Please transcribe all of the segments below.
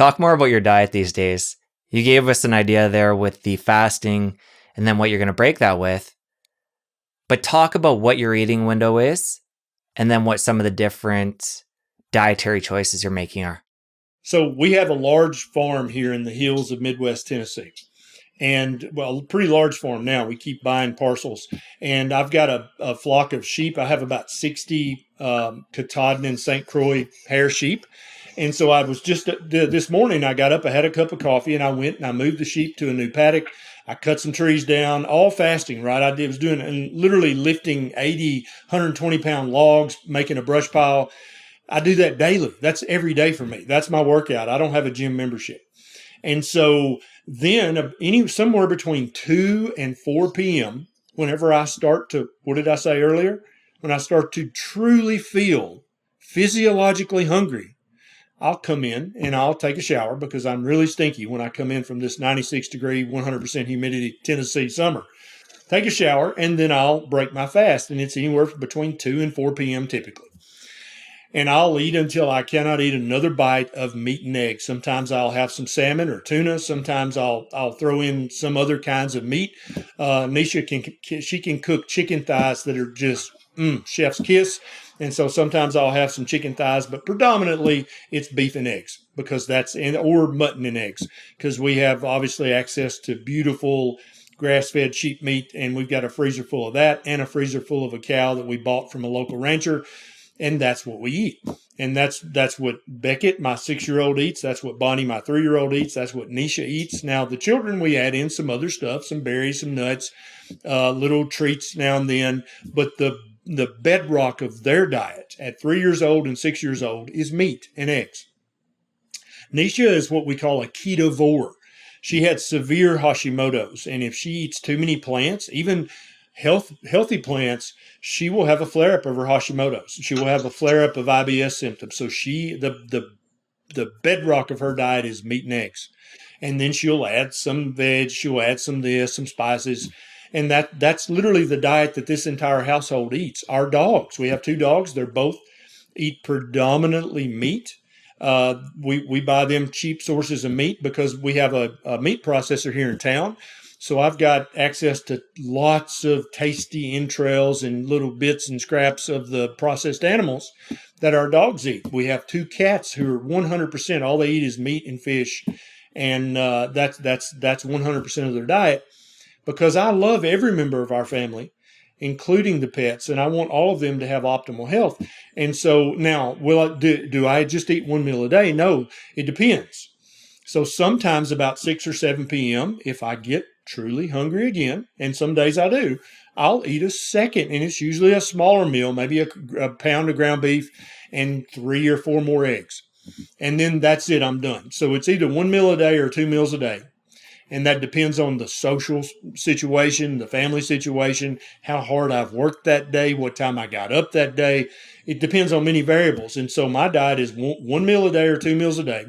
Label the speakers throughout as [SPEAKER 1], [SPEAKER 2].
[SPEAKER 1] Talk more about your diet these days. You gave us an idea there with the fasting and then what you're going to break that with. But talk about what your eating window is and then what some of the different dietary choices you're making are.
[SPEAKER 2] So we have a large farm here in the hills of Midwest Tennessee. And well, a pretty large farm now. We keep buying parcels, and I've got a flock of sheep. I have about 60 Katahdin and St. Croix hair sheep. And so I was just this morning, I got up, I had a cup of coffee, and I went and I moved the sheep to a new paddock. I cut some trees down, all fasting, right? I was doing and literally lifting 80, 120-pound logs, making a brush pile. I do that daily. That's every day for me. That's my workout. I don't have a gym membership. And so then somewhere between 2 and 4 p.m., whenever I start to, what did I say earlier? When I start to truly feel physiologically hungry, I'll come in and I'll take a shower because I'm really stinky when I come in from this 96-degree, 100% humidity Tennessee summer. Take a shower and then I'll break my fast. And it's anywhere between 2 and 4 p.m. typically. And I'll eat until I cannot eat another bite of meat and eggs. Sometimes I'll have some salmon or tuna. Sometimes I'll throw in some other kinds of meat. Nisha can cook chicken thighs that are just chef's kiss. And so sometimes I'll have some chicken thighs, but predominantly it's beef and eggs because or mutton and eggs because we have obviously access to beautiful grass-fed sheep meat, and we've got a freezer full of that and a freezer full of a cow that we bought from a local rancher. And that's what we eat. And that's what Beckett, my 6-year-old, eats. That's what Bonnie, my 3-year-old, eats. That's what Nisha eats. Now, the children, we add in some other stuff, some berries, some nuts, little treats now and then. But the bedrock of their diet at 3 years old and 6 years old is meat and eggs. Nisha is what we call a ketovore. She had severe Hashimoto's. And if she eats too many plants, even healthy plants, she will have a flare-up of her Hashimoto's. She will have a flare-up of IBS symptoms. So the bedrock of her diet is meat and eggs. And then she'll add some veg, she'll add some this, some spices. And that's literally the diet that this entire household eats. Our dogs, we have 2 dogs. They're both eat predominantly meat. We buy them cheap sources of meat because we have a meat processor here in town. So I've got access to lots of tasty entrails and little bits and scraps of the processed animals that our dogs eat. We have 2 cats who are 100%, all they eat is meat and fish. And that's 100% of their diet because I love every member of our family, including the pets, and I want all of them to have optimal health. And so now, do I just eat 1 meal a day? No, it depends. So sometimes about 6 or 7 p.m., if I get truly hungry again, and some days I do, I'll eat a second, and it's usually a smaller meal, maybe a pound of ground beef and 3 or 4 more eggs. And then that's it, I'm done. So it's either 1 meal a day or 2 meals a day. And that depends on the social situation, the family situation, how hard I've worked that day, what time I got up that day. It depends on many variables. And so my diet is 1 meal a day or 2 meals a day.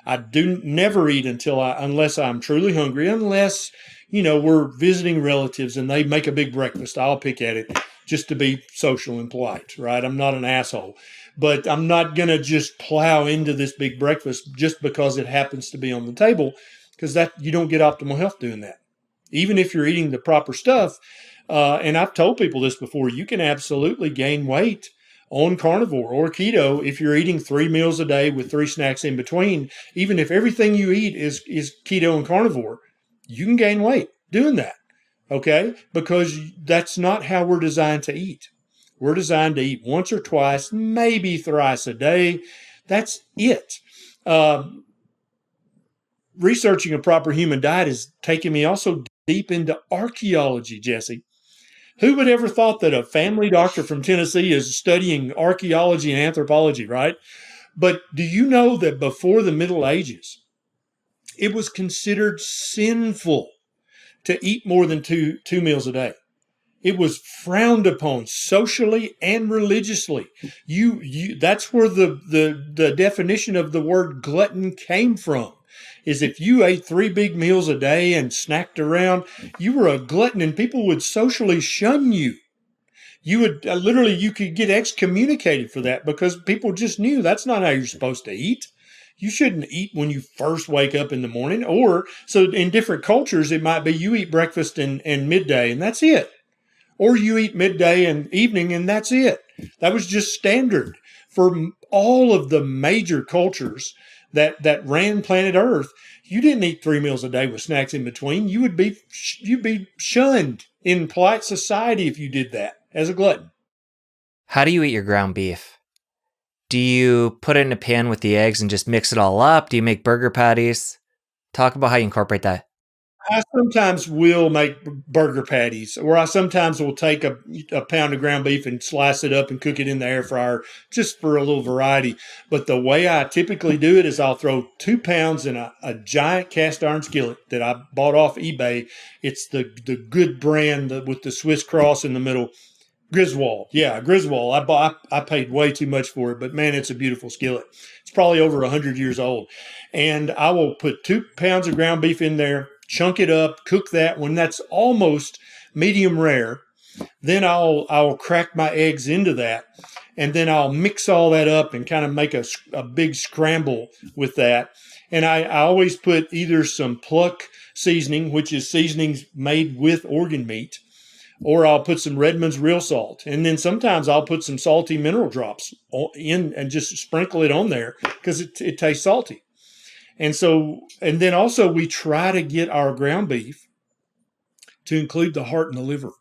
[SPEAKER 2] I do never eat unless I'm truly hungry, unless, we're visiting relatives and they make a big breakfast. I'll pick at it just to be social and polite, right? I'm not an asshole, but I'm not going to just plow into this big breakfast just because it happens to be on the table, because you don't get optimal health doing that. Even if you're eating the proper stuff, and I've told people this before, you can absolutely gain weight on carnivore or keto if you're eating 3 meals a day with 3 snacks in between. Even if everything you eat is keto and carnivore, you can gain weight doing that, okay? Because that's not how we're designed to eat. We're designed to eat once or twice, maybe thrice a day. That's it. Researching a proper human diet has taken me also deep into archaeology, Jesse. Who would ever thought that a family doctor from Tennessee is studying archaeology and anthropology, right? But do you know that before the Middle Ages, it was considered sinful to eat more than two meals a day? It was frowned upon socially and religiously. That's where the definition of the word glutton came from. Is if you ate 3 big meals a day and snacked around, you were a glutton and people would socially shun you. You would you could get excommunicated for that because people just knew that's not how you're supposed to eat. You shouldn't eat when you first wake up in the morning. Or so in different cultures, it might be you eat breakfast and midday, and that's it. Or you eat midday and evening, and that's it. That was just standard for all of the major cultures that ran planet Earth. You didn't eat 3 meals a day with snacks in between. You'd be shunned in polite society if you did that as a glutton.
[SPEAKER 1] How do you eat your ground beef? Do you put it in a pan with the eggs and just mix it all up? Do you make burger patties? Talk about how you incorporate that.
[SPEAKER 2] I sometimes will make burger patties, or I sometimes will take a pound of ground beef and slice it up and cook it in the air fryer just for a little variety. But the way I typically do it is I'll throw 2 pounds in a giant cast iron skillet that I bought off eBay. It's the good brand with the Swiss cross in the middle. Griswold, yeah, Griswold. I paid way too much for it, but man, it's a beautiful skillet. It's probably over 100 years old, and I will put 2 pounds of ground beef in there, chunk it up, cook that. When that's almost medium rare, then I'll crack my eggs into that, and then I'll mix all that up and kind of make a big scramble with that. And I always put either some pluck seasoning, which is seasonings made with organ meat, or I'll put some Redmond's real salt. And then sometimes I'll put some salty mineral drops in and just sprinkle it on there because it tastes salty. And then also we try to get our ground beef to include the heart and the liver,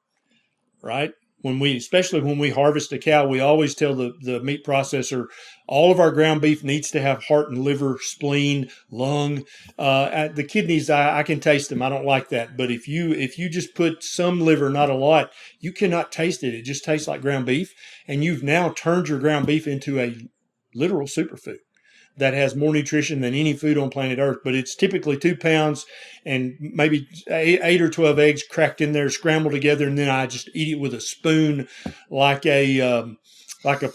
[SPEAKER 2] right? Especially when we harvest a cow, we always tell the meat processor all of our ground beef needs to have heart and liver, spleen, lung. The kidneys, I can taste them. I don't like that. But if you just put some liver, not a lot, you cannot taste it. It just tastes like ground beef, and you've now turned your ground beef into a literal superfood that has more nutrition than any food on planet Earth. But it's typically 2 pounds and maybe eight or 12 eggs cracked in there, scrambled together, and then I just eat it with a spoon, like a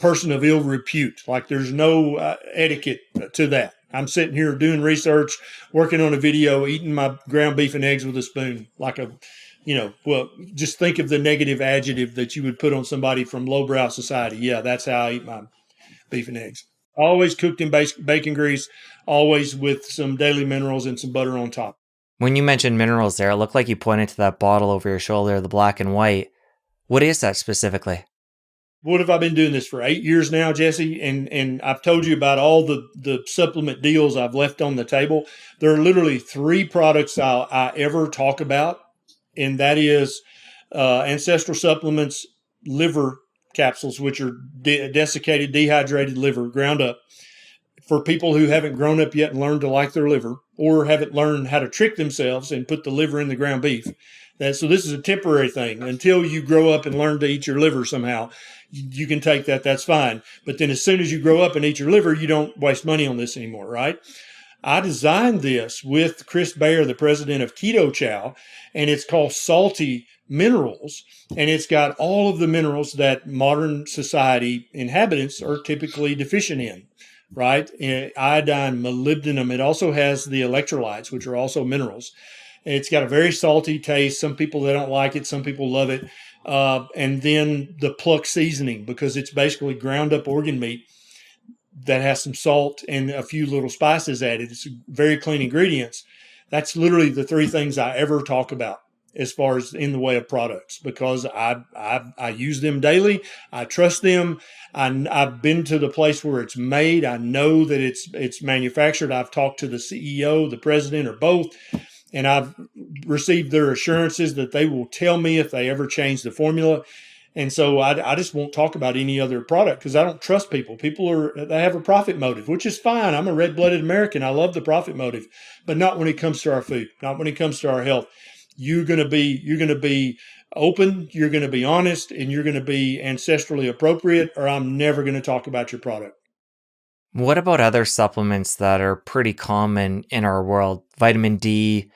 [SPEAKER 2] person of ill repute. Like there's no etiquette to that. I'm sitting here doing research, working on a video, eating my ground beef and eggs with a spoon, well, just think of the negative adjective that you would put on somebody from lowbrow society. Yeah, that's how I eat my beef and eggs. Always cooked in bacon grease, always with some daily minerals and some butter on top.
[SPEAKER 1] When you mentioned minerals there, it looked like you pointed to that bottle over your shoulder, the black and white. What is that specifically?
[SPEAKER 2] What have I been doing this for 8 years now, Jesse? And I've told you about all the supplement deals I've left on the table. There are literally 3 products I ever talk about, and that is Ancestral Supplements liver capsules, which are desiccated, dehydrated liver ground up for people who haven't grown up yet and learned to like their liver, or haven't learned how to trick themselves and put the liver in the ground beef. So this is a temporary thing until you grow up and learn to eat your liver somehow. You can take that, that's fine. But then as soon as you grow up and eat your liver, you don't waste money on this anymore, right? I designed this with Chris Baer, the president of Keto Chow, and it's called Salty Minerals. And it's got all of the minerals that modern society inhabitants are typically deficient in, right? Iodine, molybdenum. It also has the electrolytes, which are also minerals. It's got a very salty taste. Some people, they don't like it. Some people love it. And then the pluck seasoning, because it's basically ground up organ meat that has some salt and a few little spices added. It's very clean ingredients. That's literally the 3 things I ever talk about as far as in the way of products, because I use them daily. I trust them. I've been to the place where it's made. I know that it's manufactured. I've talked to the CEO, the president, or both, and I've received their assurances that they will tell me if they ever change the formula. And so I just won't talk about any other product because I don't trust people. They have a profit motive, which is fine. I'm a red-blooded American. I love the profit motive, but not when it comes to our food, not when it comes to our health. You're going to be open, you're going to be honest, and you're going to be ancestrally appropriate, or I'm never going to talk about your product.
[SPEAKER 1] What about other supplements that are pretty common in our world? Vitamin D,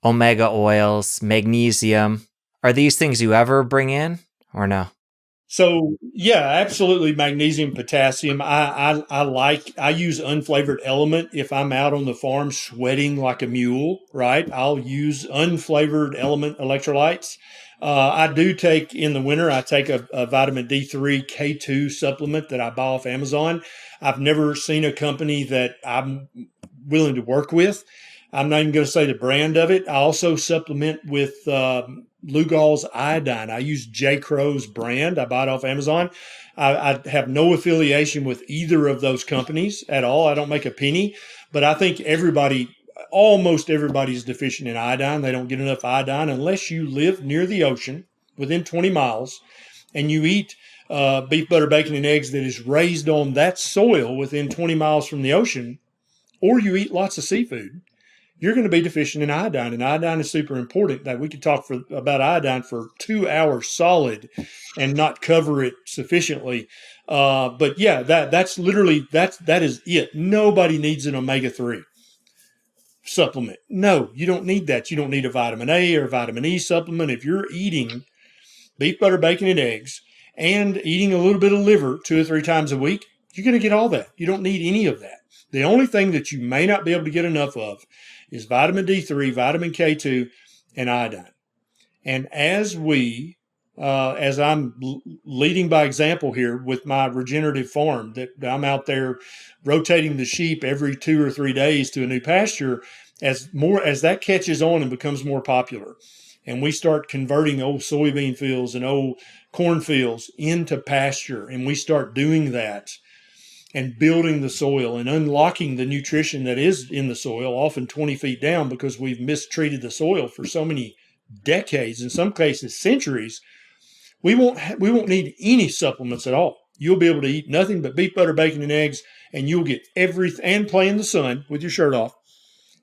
[SPEAKER 1] omega oils, magnesium. Are these things you ever bring in or no?
[SPEAKER 2] So yeah, absolutely. Magnesium, potassium. I use unflavored element if I'm out on the farm sweating like a mule, right? I'll use unflavored element electrolytes. I do take in the winter, I take a vitamin D3 K2 supplement that I buy off Amazon. I've never seen a company that I'm willing to work with. I'm not even going to say the brand of it. I also supplement with Lugol's iodine. I use J. Crow's brand. I buy it off Amazon. I have no affiliation with either of those companies at all. I don't make a penny, but I think almost everybody is deficient in iodine. They don't get enough iodine unless you live near the ocean within 20 miles and you eat beef, butter, bacon, and eggs that is raised on that soil within 20 miles from the ocean, or you eat lots of seafood. You're going to be deficient in iodine, and iodine is super important. That we could talk about iodine for 2 hours solid and not cover it sufficiently. But yeah, that is it. Nobody needs an omega-3 supplement. No, you don't need that. You don't need a vitamin A or vitamin E supplement. If you're eating beef, butter, bacon, and eggs and eating a little bit of liver 2 or 3 times a week, you're going to get all that. You don't need any of that. The only thing that you may not be able to get enough of is vitamin D3, vitamin K2, and iodine. And as I'm leading by example here with my regenerative farm, that I'm out there rotating the sheep every 2 or 3 days to a new pasture, as that catches on and becomes more popular, and we start converting old soybean fields and old corn fields into pasture, and we start doing that and building the soil and unlocking the nutrition that is in the soil, often 20 feet down, because we've mistreated the soil for so many decades, in some cases centuries. We won't need any supplements at all. You'll be able to eat nothing but beef, butter, bacon, and eggs, and you'll get everything, and play in the sun with your shirt off,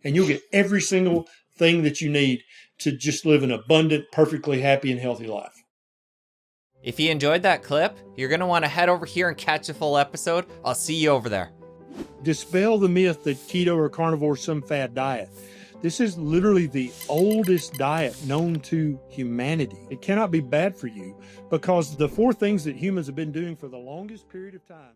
[SPEAKER 2] and you'll get every single thing that you need to just live an abundant, perfectly happy, and healthy life.
[SPEAKER 1] If you enjoyed that clip, you're going to want to head over here and catch a full episode. I'll see you over there.
[SPEAKER 2] Dispel the myth that keto or carnivore is some fad diet. This is literally the oldest diet known to humanity. It cannot be bad for you because the 4 things that humans have been doing for the longest period of time